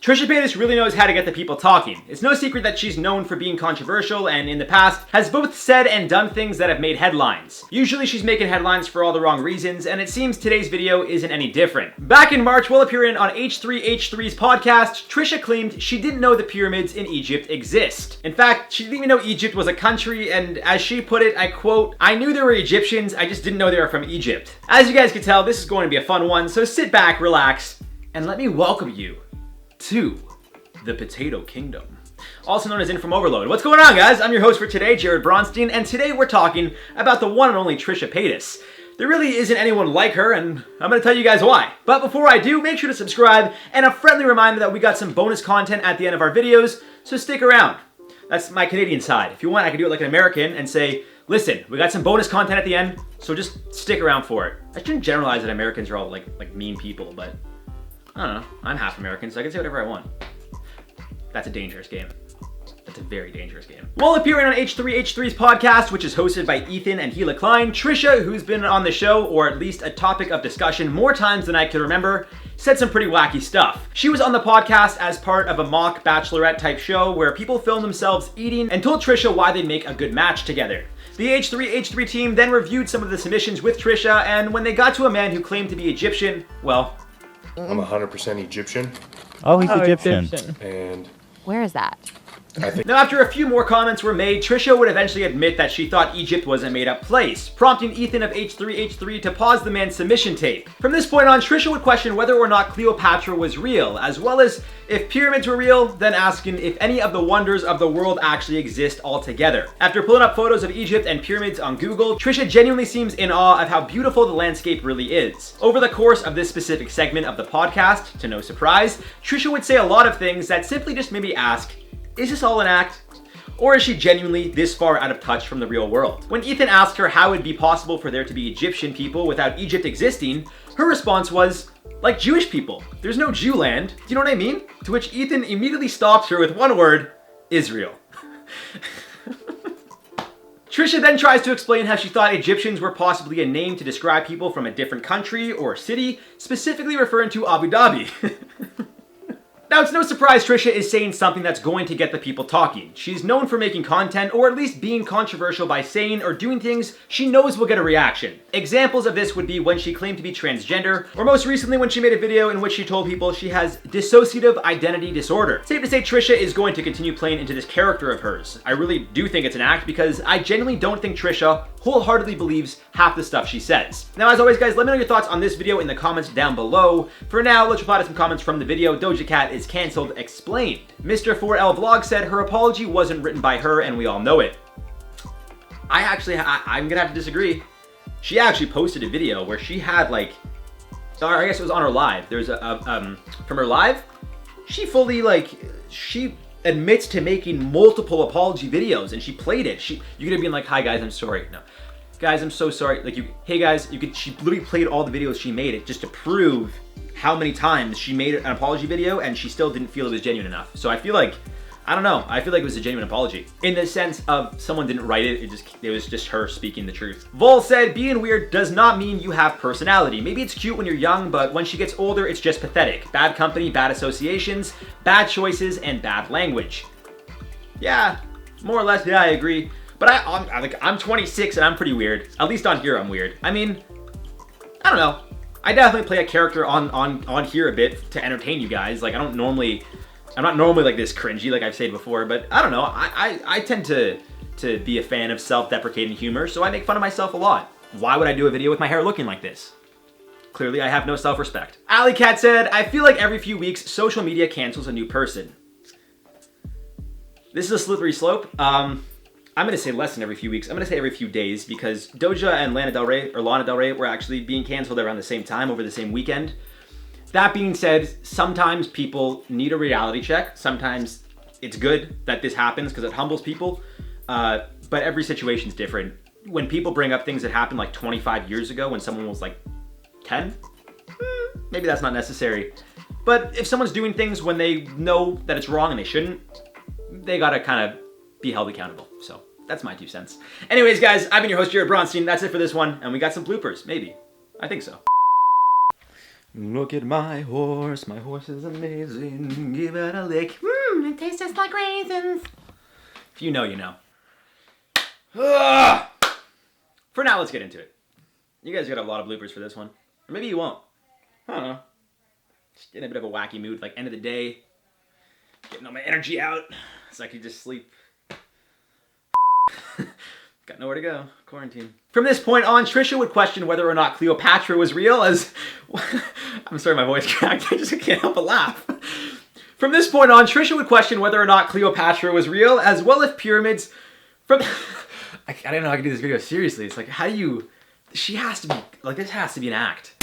Trisha Paytas really knows how to get the people talking. It's no secret that she's known for being controversial and in the past has both said and done things that have made headlines. Usually she's making headlines for all the wrong reasons, and it seems today's video isn't any different. Back in March, while appearing on H3H3's podcast, Trisha claimed she didn't know the pyramids in Egypt exist. In fact, she didn't even know Egypt was a country, and as she put it, I quote, "I knew there were Egyptians, I just didn't know they were from Egypt." As you guys can tell, this is going to be a fun one, so sit back, relax, and let me welcome you to the Potato Kingdom, also known as InformOverload. What's going on, guys? I'm your host for today, Jared Bronstein, and today we're talking about the one and only Trisha Paytas. There really isn't anyone like her, and I'm going to tell you guys why. But before I do, make sure to subscribe, and a friendly reminder that we got some bonus content at the end of our videos, so stick around. That's my Canadian side. If you want, I can do it like an American and say, listen, we got some bonus content at the end, so just stick around for it. I shouldn't generalize that Americans are all like mean people, but I don't know. I'm half American, so I can say whatever I want. That's a dangerous game. That's a very dangerous game. While appearing on H3H3's podcast, which is hosted by Ethan and Gila Klein, Trisha, who's been on the show, or at least a topic of discussion more times than I can remember, said some pretty wacky stuff. She was on the podcast as part of a mock bachelorette type show where people film themselves eating and told Trisha why they make a good match together. The H3H3 team then reviewed some of the submissions with Trisha, and when they got to a man who claimed to be Egyptian, well, I'm 100% Egyptian. Oh, he's Egyptian. And where is that? Now, after a few more comments were made, Trisha would eventually admit that she thought Egypt was a made-up place, prompting Ethan of H3H3 to pause the man's submission tape. From this point on, Trisha would question whether or not Cleopatra was real, as well as if pyramids were real, then asking if any of the wonders of the world actually exist altogether. After pulling up photos of Egypt and pyramids on Google, Trisha genuinely seems in awe of how beautiful the landscape really is. Over the course of this specific segment of the podcast, to no surprise, Trisha would say a lot of things that simply just made me ask, is this all an act? Or is she genuinely this far out of touch from the real world? When Ethan asked her how it would be possible for there to be Egyptian people without Egypt existing, her response was, like Jewish people. There's no Jew land. Do you know what I mean? To which Ethan immediately stops her with one word, Israel. Trisha then tries to explain how she thought Egyptians were possibly a name to describe people from a different country or city, specifically referring to Abu Dhabi. Now, it's no surprise Trisha is saying something that's going to get the people talking. She's known for making content, or at least being controversial by saying or doing things she knows will get a reaction. Examples of this would be when she claimed to be transgender, or most recently when she made a video in which she told people she has dissociative identity disorder. Safe to say Trisha is going to continue playing into this character of hers. I really do think it's an act because I genuinely don't think Trisha wholeheartedly believes half the stuff she says. Now, as always, guys, let me know your thoughts on this video in the comments down below. For now, let's reply to some comments from the video. Doja Cat is cancelled, explained. Mr. 4L Vlog said her apology wasn't written by her and we all know it. I'm gonna have to disagree. She actually posted a video where she had like, or I guess it was on her live. There's from her live, she fully she admits to making multiple apology videos and she played it. You could have been like, hi guys, I'm sorry. No. Guys, I'm so sorry. Hey guys, she literally played all the videos she made it just to prove how many times she made an apology video and she still didn't feel it was genuine enough. So I feel like, I don't know, I feel like it was a genuine apology. In the sense of someone didn't write it, it was just her speaking the truth. Vol said, being weird does not mean you have personality. Maybe it's cute when you're young, but when she gets older, it's just pathetic. Bad company, bad associations, bad choices, and bad language. Yeah, more or less, yeah, I agree. But I'm 26 and I'm pretty weird. At least on here I'm weird. I mean, I don't know. I definitely play a character on here a bit to entertain you guys. Like I'm not normally like this cringy like I've said before, but I don't know. I tend to be a fan of self-deprecating humor, so I make fun of myself a lot. Why would I do a video with my hair looking like this? Clearly I have no self-respect. Alley Cat said, I feel like every few weeks social media cancels a new person. This is a slippery slope. I'm gonna say less than every few weeks. I'm gonna say every few days because Doja and Lana Del Rey were actually being canceled around the same time over the same weekend. That being said, sometimes people need a reality check. Sometimes it's good that this happens because it humbles people. But every situation's different. When people bring up things that happened like 25 years ago when someone was like 10, maybe that's not necessary. But if someone's doing things when they know that it's wrong and they shouldn't, they gotta kind of be held accountable. So that's my 2 cents. Anyways, guys, I've been your host, Jared Bronstein. That's it for this one. And we got some bloopers, maybe. I think so. Look at my horse is amazing. Give it a lick. It tastes just like raisins. If you know, you know. Ugh! For now, let's get into it. You guys got a lot of bloopers for this one. Or maybe you won't. I don't know. Just in a bit of a wacky mood, like end of the day. Getting all my energy out so I could just sleep. Got nowhere to go. Quarantine. From this point on, Trisha would question whether or not Cleopatra was real as... I'm sorry, my voice cracked. I just can't help but laugh. From this point on, Trisha would question whether or not Cleopatra was real, as well as pyramids from... I don't know how I can do this video seriously. It's like, how do you... She has to be... Like, this has to be an act.